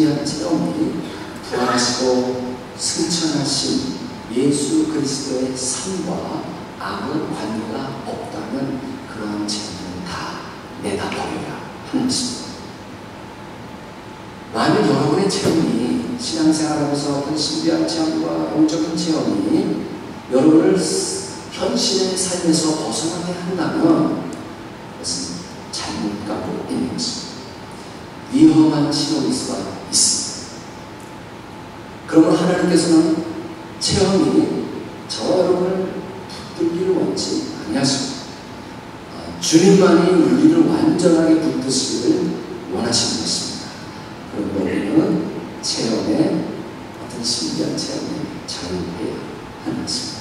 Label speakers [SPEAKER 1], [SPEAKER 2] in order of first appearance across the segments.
[SPEAKER 1] 신비한 체험이 부활하시고 승천하신 예수 그리스도의 삶과 아무 관계가 없다면 그러한 체험은 다 내다버려야 하는 것입니다. 만약 여러분의 체험이 신앙생활하면서 어떤 신비한 체험과 영적인 체험이 여러분을 현실의 삶에서 벗어나게 한다면 그것은 잘못 가고 있는 것입니다. 위험한 신호일 수가 있습니다. 그러므로 하나님께서는 체험이 저와 여러분을 붙들기를 원치 아니하십니다. 주님만이 우리를 완전하게 붙드시기를 원하시는 것입니다. 그러므로 우리는 체험에 어떤 신비한 체험에 자유해야 하는 것입니다.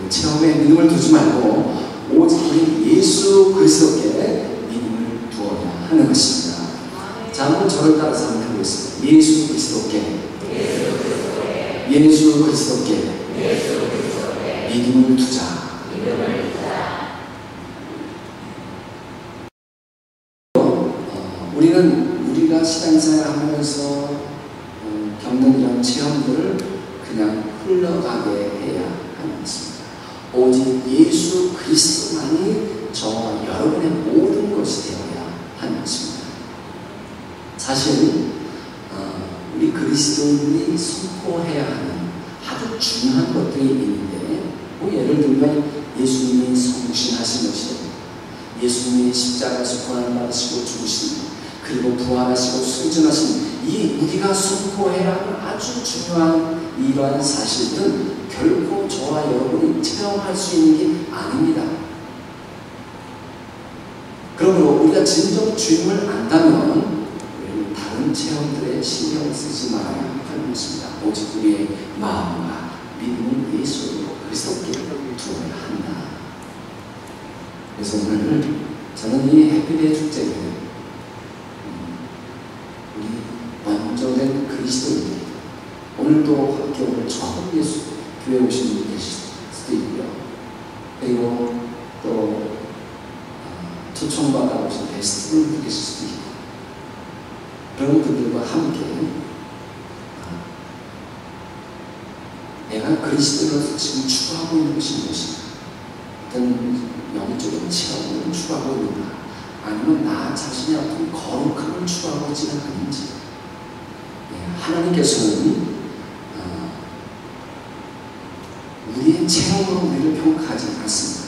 [SPEAKER 1] 체험에 믿음을 두지 말고 오직 우리 예수 그리스도께 믿음을 두어야 하는 것입니다. 자, 한번 저를 따라서 한번 해보겠습니다. 예수 그리스도께 예수 그리스도께 믿음을 두자. 우리가 신앙생활 하면서 겪는 이런 체험들을 그냥 흘러가게 해야 하는 것입니다. 오직 예수 그리스도만이 저와 여러분의 모든 것이 되어야 하는 것입니다. 사실 우리 그리스도인이 선포해야 하는 아주 중요한 것들이 있는데, 예를 들면 예수님이 성신하신 것이랍니다. 예수님이 십자가에서 고난을 받으시고 죽으신, 그리고 부활하시고 승천하신 이 우리가 선포해야 하는 아주 중요한 이러한 사실들은 결코 저와 여러분이 체험할 수 있는 게 아닙니다. 그러므로 우리가 진정 주님을 안다면 우리는 다른 체험들에 신경 쓰지 말아야 하는 것입니다. 오직 우리의 마음과 믿음을 예수 그리스도께 두어야 한다. 그래서 오늘 저는 이 해피데이 축제에 우리 완전된 그리스도인들, 오늘도 함께 오늘 처음 예수 교회 오신 분이 계실 수도 있고요. 그리고 또 초청받아 오신 게스트분들 계실 수도 있고, 그런 분들과 함께 내가 그리스도로서 지금 추구하고 있는 것이 무엇인가, 어떤 영적인 체험을 추구하고 있는가, 아니면 나 자신의 어떤 거룩함을 추구하고 있지는 않은지. 하나님께서는 우리의 체험으로 우리를 평가하지 않습니다.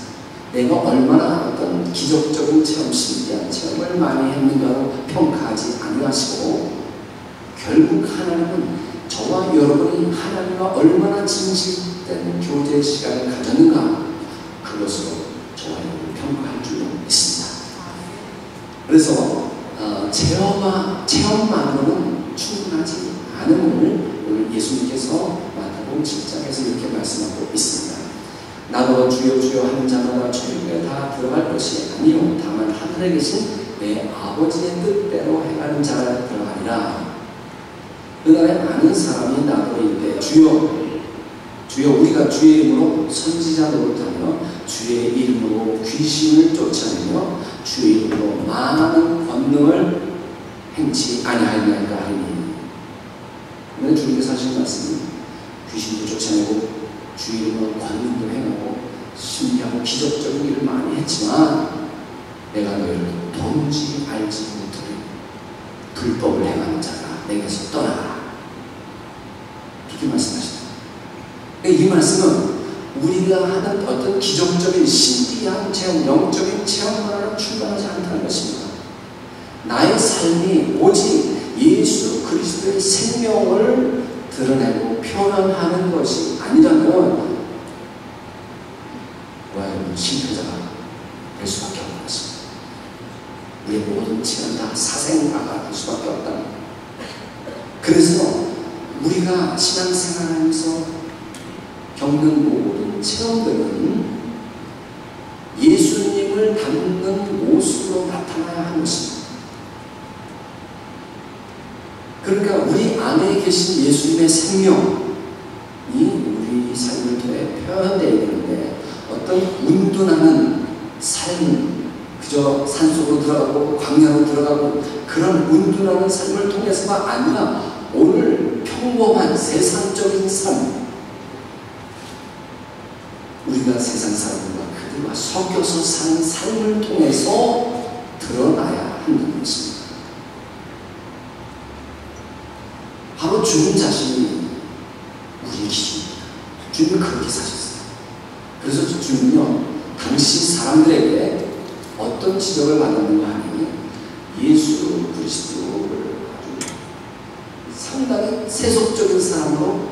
[SPEAKER 1] 내가 얼마나 어떤 기적적인 체험, 신비한 체험을 많이 했는가로 평가하지 아니하시고, 결국 하나님은 저와 여러분이 하나님과 얼마나 진실된 교제 시간을 가졌는가, 그것으로 저와 여러분을 평가할 줄로 믿습니다. 그래서 체험만으로는 충분하지 않음을 오늘 예수님께서 마태복음 7장에서 이렇게 말씀하고 있습니다. 나보다 주여 주여 하는 자마다 천국에 다 들어갈 것이 아니요 다만 하늘에 계신 내 아버지의 뜻대로 행하는 자가 들어가리라. 그날에 많은 사람이 나더러 이르되 주여 주여, 우리가 주의 이름으로 선지자 노릇하며 주의 이름으로 귀신을 쫓아내며 주의 이름으로 많은 권능을 행치 아니하였나이까 하리니. 그런데 주님께서 하신 말씀은 귀신도 쫓아내고 주의 이름으로 권능도 행하고 신비하고 기적적인 일을 많이 했지만 내가 너희를 도무지 알지 못하리. 불법을 행하는 자가 내게서 떠나라. 이렇게 말씀하시다. 이 말씀은 우리가 하는 어떤 기적적인 신비한 체험, 영적인 체험만으로 출발하지 않다는 것입니다. 나의 삶이 오직 예수 그리스도의 생명을 드러내고 표현하는 것이 아니라면 여러분 실패자가 될 수밖에 없는 것입니다. 우리의 모든 체험 다 사생아가 될 수밖에 없다. 그래서 우리가 신앙생활하면서 겪는 모든 체험들은 예수님을 닮는 모습으로 나타나야 하는 것입니다. 그러니까 우리 안에 계신 예수님의 생명이 우리 삶을 통해 표현되어야 되는데, 어떤 운둔하는 삶, 그저 산속으로 들어가고 광야로 들어가고 그런 운둔하는 삶을 통해서가 아니라 오늘 평범한 세상적인 삶, 우리가 세상 사람들과 그들과 섞여서 사는 삶을 통해서 드러나야 한다는 것입니다. 바로 주님 자신이 우리의 기준입니다. 주님은 그렇게 사셨어요. 그래서 주님은요, 당시 사람들에게 어떤 지적을 받았는가 하니 예수 그리스도를 아주 상당히 세속적인 사람으로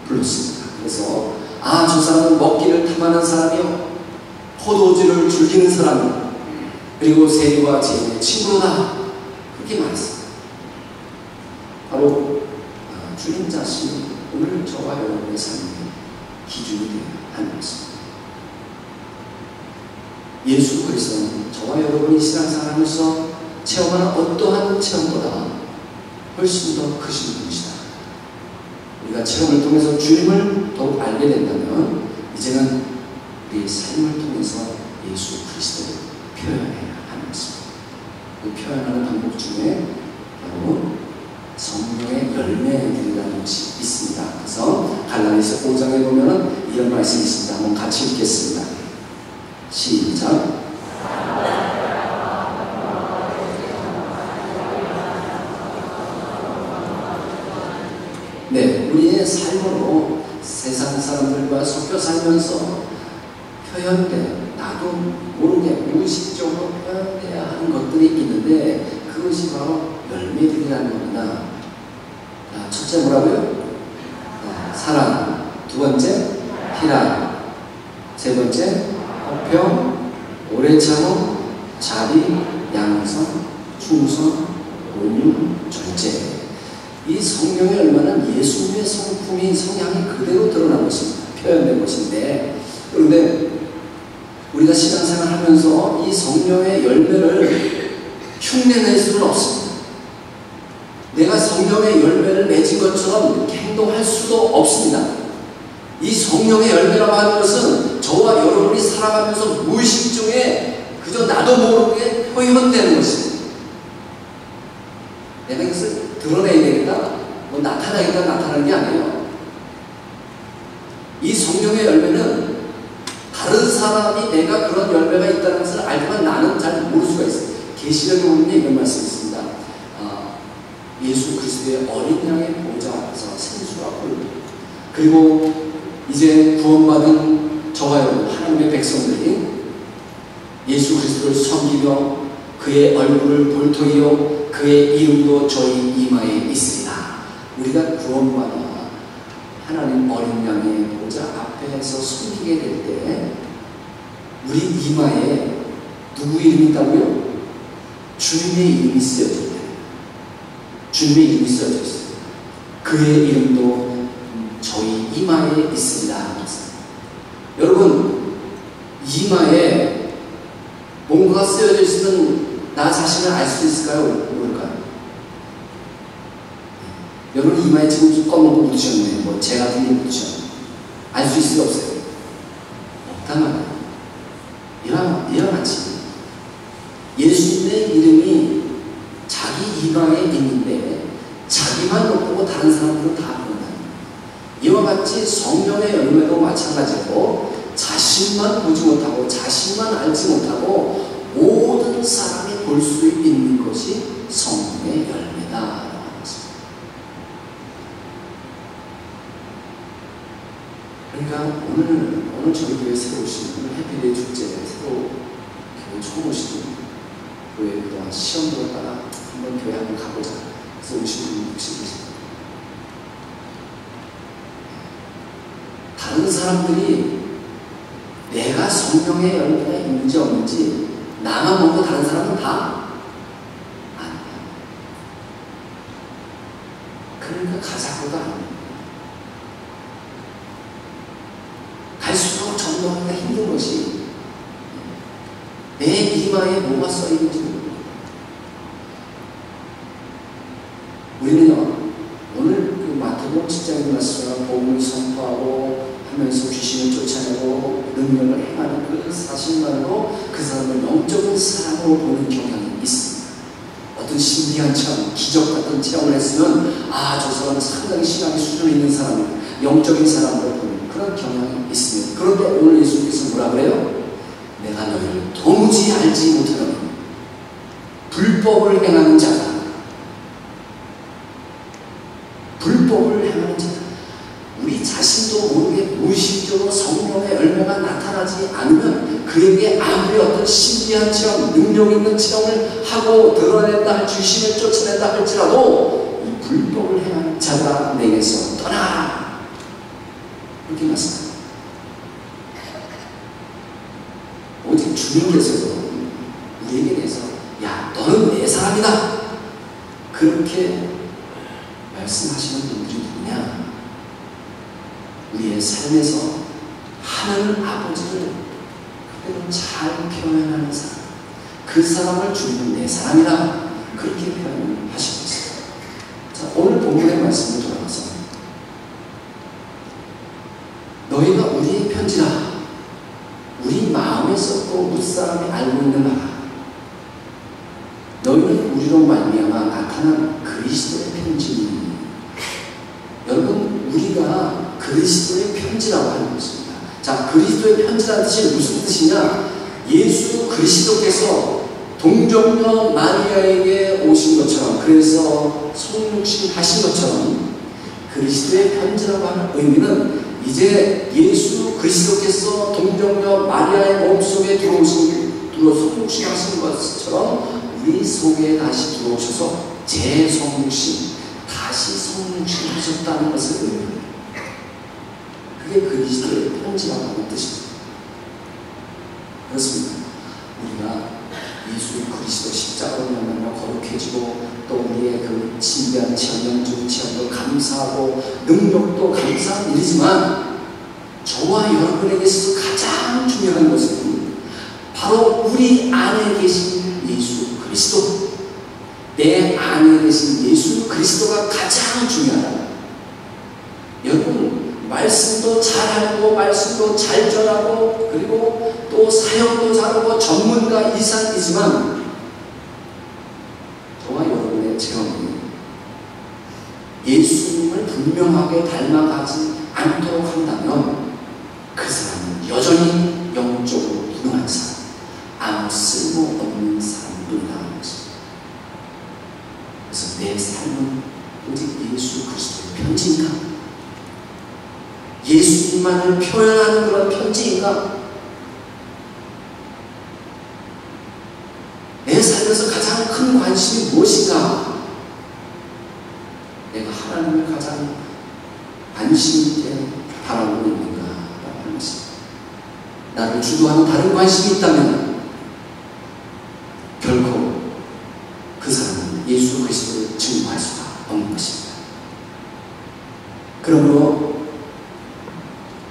[SPEAKER 1] 불렀습니다. 그래서 저 사람은 먹기를 탐하는 사람이요, 포도주를 즐기는 사람이요, 그리고 세리와 죄인의 친구로다, 그렇게 말했습니다. 바로 주님 자신이 오늘 저와 여러분의 삶의 기준이 되어야 하는 것입니다. 예수 그리스도는 저와 여러분이 신앙생활하면서 체험하는 어떠한 체험보다 훨씬 더 크신 분이시다. 우리가 체험을 통해서 주님을 더욱 알게 된다면 이제는 우리의 삶을 통해서 예수 그리스도를 표현해야 하는 것입니다. 그 표현하는 방법 중에 바로 성령의 열매들이라는 것이 있습니다. 그래서 갈라디아서 5장에 보면 이런 말씀이 있습니다. 한번 같이 읽겠습니다. 시작. 네, 우리의 삶으로 세상 사람들과 섞여 살면서 표현된, 나도 모르게 무의식적으로 표현돼야 하는 것들이 있는데 그것이 바로 열매들이라는 겁니다. 첫째 뭐라고요? 사랑. 두 번째 희락. 세 번째 화평, 오래 참음, 자비, 양성, 충성, 온유, 절제. 이 성령의 열매는 예수님의 성품이, 성향이 그대로 드러난 것입니다. 표현된 것인데, 그런데 우리가 신앙생활 하면서 이 성령의 열매를 흉내낼 수는 없습니다. 내가 성령의 열매를 맺은 것처럼 이렇게 행동할 수도 없습니다. 이 성령의 열매라고 하는 것은 저와 여러분이 살아가면서 무의식 중에 그저 나도 모르게 표현되는 것입니다. 내가 이것을 드러내야 되겠다, 뭐 나타나겠다, 나타나는 게 아니에요. 이 성령의 열매는 다른 사람이 내가 그런 열매가 있다는 것을 알지만 나는 잘 모를 수가 있어요. 계시록에 보면 이런 말씀이 있습니다. 예수 그리스도의 어린 양의 보좌 앞에서 생수가 흐르고, 그리고 이제 구원받은 저와 여러분 하나님의 백성들이 예수 그리스도를 섬기며 그의 얼굴을 볼터이요 그의 이름도 저희 이마에 있으리라. 우리가 구원받아 하나님 어린 양의 보좌 앞에서 섬기게 될 때 우리 이마에 누구 이름이 있다고요? 주님의 이름이 쓰여져 있다. 주님의 이름이 쓰여져 있어요. 그의 이름도 저희 이마에 있습니다. 여러분, 이마에 뭔가가 쓰여져 있으면 나 자신을 알 수 있을까요? 모를까요? 여러분 이마에 지금 검은 거 묻으셨네. 뭐 재 같은 게 묻으셨네. 알 수 있어요? 없어요? 없단 말이에요. 이와 같이 예수님의 이름이 자기 이마에 있는데 자기만 못 보고 다른 사람들은 다 본다. 이와 같이 성령의 열매도 마찬가지고 자신만 보지 못하고 자신만 알지 못하고 모든 사람이 볼 수 있는 것이 성령의 열매다. 그러니까 오늘 저희 교회 새로 오신 오늘 해피데이 축제 새로 교회 처음 오신 교회 그동안 시험 들었다가 한번 교회 한번 가보자. 그래서 오신 분이 혹시 계십니까? 다른 사람들이 내가 성령의 열매가 있는지 없는지 나만 보고 다른 사람은 다 아니야. 그러니까 가자고도 아니야. 갈수록 전도하기가 힘든 것이 내 이마에 뭐가 써있는지 모르고. 우리는요 오늘 그 마태복음 7장의 말씀처럼 복음을 선포하고 하면서 귀신을 쫓아내고 능력을 행하는 그 사실만으로 그 사람을 영적인 사람으로 보는 경향이 있습니다. 어떤 신비한 체험, 기적 같은 체험을 했으면 저 사람은 상당히 신앙의 수준이 있는 사람이다, 영적인 사람으로 보는 그런 경향이 있습니다. 그런데 오늘 예수께서 뭐라 그래요? 내가 너희를 도무지 알지 못하는 불법을 행하는 자다. 불법을 행하는 자다. 우리 자신도 모르게 무의식적으로 성령의 열매가 나타나지 않으면 그에게 아무리 어떤 신비한 체험, 능력 있는 체험을 하고 드러낸다, 주심을 쫓아낸다 할지라도 이 불법을 행하는 자가 내게서 떠나라. 이렇게 말씀합니다. 오직 주님께서도 우리에게 대해서 야, 너는 내 사람이다, 그렇게 말씀하시는 분들이 누구냐? 우리의 삶에서 하나님 아버지를 그대로 잘 표현하는 사람, 그 사람을 주님은 내 사람이다, 그렇게 표현하시고 있어요. 자, 오늘 본문의 말씀을 돌아가서 너희가 우리의 편지라, 우리 마음에서 또 무사람이 알고 있는 바라, 너희는 우리로 말미암아 나타난 그리스도의 편지니. 여러분, 우리가 그리스도의 편지라고 하는 것입니다. 자, 그리스도의 편지라는 뜻이 무슨 뜻이냐? 예수 그리스도께서 동정녀 마리아에게 오신 것처럼, 그래서 성육신 하신 것처럼 그리스도의 편지라고 하는 의미는 이제 예수 그리스도께서 동정녀 마리아의 몸속에 들어서 성육신 하신 것처럼 우리 속에 다시 들어오셔서 재성육신, 다시 성육신 하셨다는 것을 의미합니다. 그게 그리스도의 편지라고 하는 뜻입니다. 그렇습니다. 우리가 예수 그리스도 십자가로 만나며 거룩해지고 또 우리의 그 신비한 체험, 영적 체험도 감사하고 능력도 감사한 일이지만 저와 여러분에게 있어서 가장 중요한 것은 바로 우리 안에 계신 예수 그리스도, 내 안에 계신 예수 그리스도가 가장 중요하다. 여러분, 말씀도 잘하고 말씀도 잘 전하고 그리고 또 사역도 잘하고 전문가 이상이지만 저와 여러분의 체험이 예수님을 분명하게 닮아가지 않도록 한다면 그 사람은 여전히 영적으로 무능한 사람, 아무 쓸모없는 사람이라는 것입니다. 그래서 내 삶은 오직 예수 그리스도의 편지인가? 예수님만을 표현하는 그런 편지인가? 내 삶에서 가장 큰 관심이 무엇인가? 내가 하나님을 가장 관심 있게 바라보고 있는가? 라는 것입니다. 나를 주도하는 다른 관심이 있다면 결코 그 사람은 예수 그리스도를 증거할 수가 없는 것입니다. 그러므로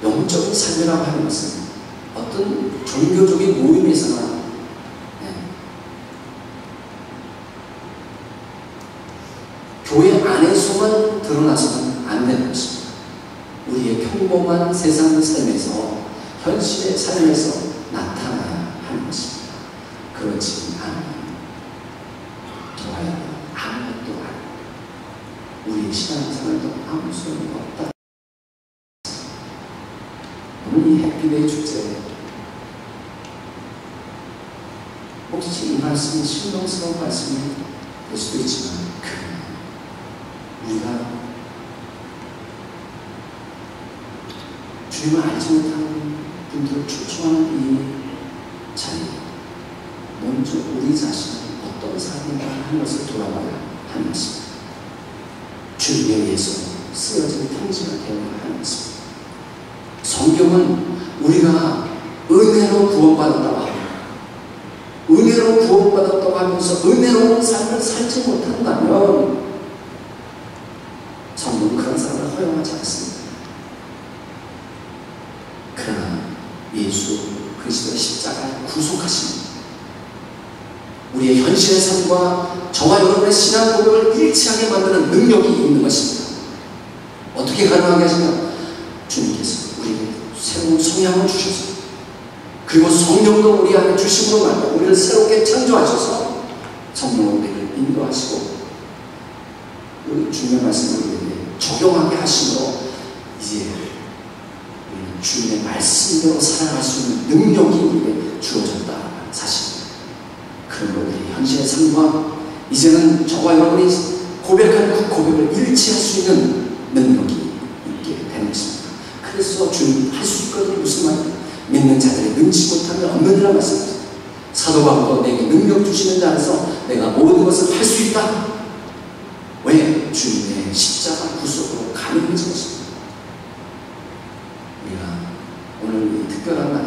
[SPEAKER 1] 영적인 삶이라고 하는 것은 어떤 종교적인 모임에서나 교회 안에서만 드러나서는 안 되는 것입니다. 우리의 평범한 세상 삶에서, 현실의 삶에서 나타나야 하는 것입니다. 그렇지 않으면 좋아요, 아무것도 아니고 우리의 신앙생활도 아무 소용이 없다. 오늘 이 해피데이 축제에 혹시 이 말씀이 신동스러운 말씀이 될 수도 있지만 우리가 주님을 알지 못하는 분들을 초청하는 이 자리에 먼저 우리 자신은 어떤 사람인가 하는 것을 돌아봐야 하는 것입니다. 주님에 의해서 쓰여진 편지가 되어야 하는 것입니다. 성경은 우리가 은혜로 구원받았다고 합니다. 은혜로 구원받았다고 하면서 은혜로운 삶을 살지 못한다면 성경은 그런 사람을 허용하지 않습니다. 그러나 예수 그리스도의 십자가에 구속하신 우리의 현실의 삶과 저와 여러분의 신앙 고백을 일치하게 만드는 능력이 있는 것입니다. 어떻게 가능하게 하시냐? 주님께서 우리에게 새로운 성향을 주셔서 그리고 성령도 우리 안에 주심으로 말미암아 우리를 새롭게 창조하셔서 성령으로 우리를 인도하시고 그 중요한 말씀을 우리에게 적용하게 하심으로 이제 우리는 주님의 말씀대로 살아갈 수 있는 능력이 우리에게 주어졌다 사실입니다. 그러므로 우리 현실의 삶과 이제는 저와 여러분이 고백한 그 고백을 일치할 수 있는 능력이 있게 되는 것입니다. 그래서 주님 할 수 있거든요. 무슨 말이에요? 믿는 자들이 능치 못하면 없느니라 말씀입니다. 사도 바울도 내게 능력 주시는 자 안에서 내가 모든 것을 할 수 있다. 왜? 주님의 십자가 구속으로 가능해진 것입니다. 우리가 오늘 이 특별한 날에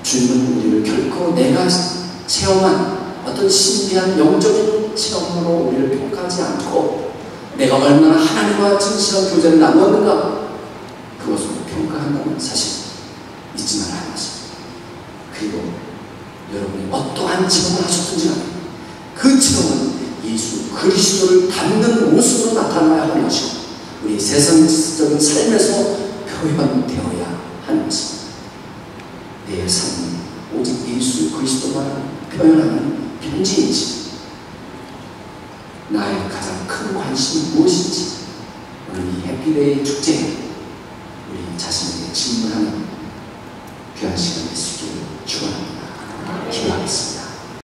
[SPEAKER 1] 주님은 우리를 결코 내가 체험한 어떤 신비한 영적인 체험으로 우리를 평가하지 않고 내가 얼마나 하나님과 진실한 교제를 나누었는가 그것으로 평가한다는 사실 잊지 말아야 하는 것입니다. 그리고 여러분이 어떠한 체험을 하셨든지 간에 그 체험은 예수 그리스도를 닮는 모습으로 나타나야 하는 것이고 우리 세상적인 삶에서 표현되어야 하는 것입니다. 내 삶은 오직 예수 그리스도만 표현하는 편지인지 나의 가장 큰 관심이 무엇인지 오늘 이 해피데이 축제에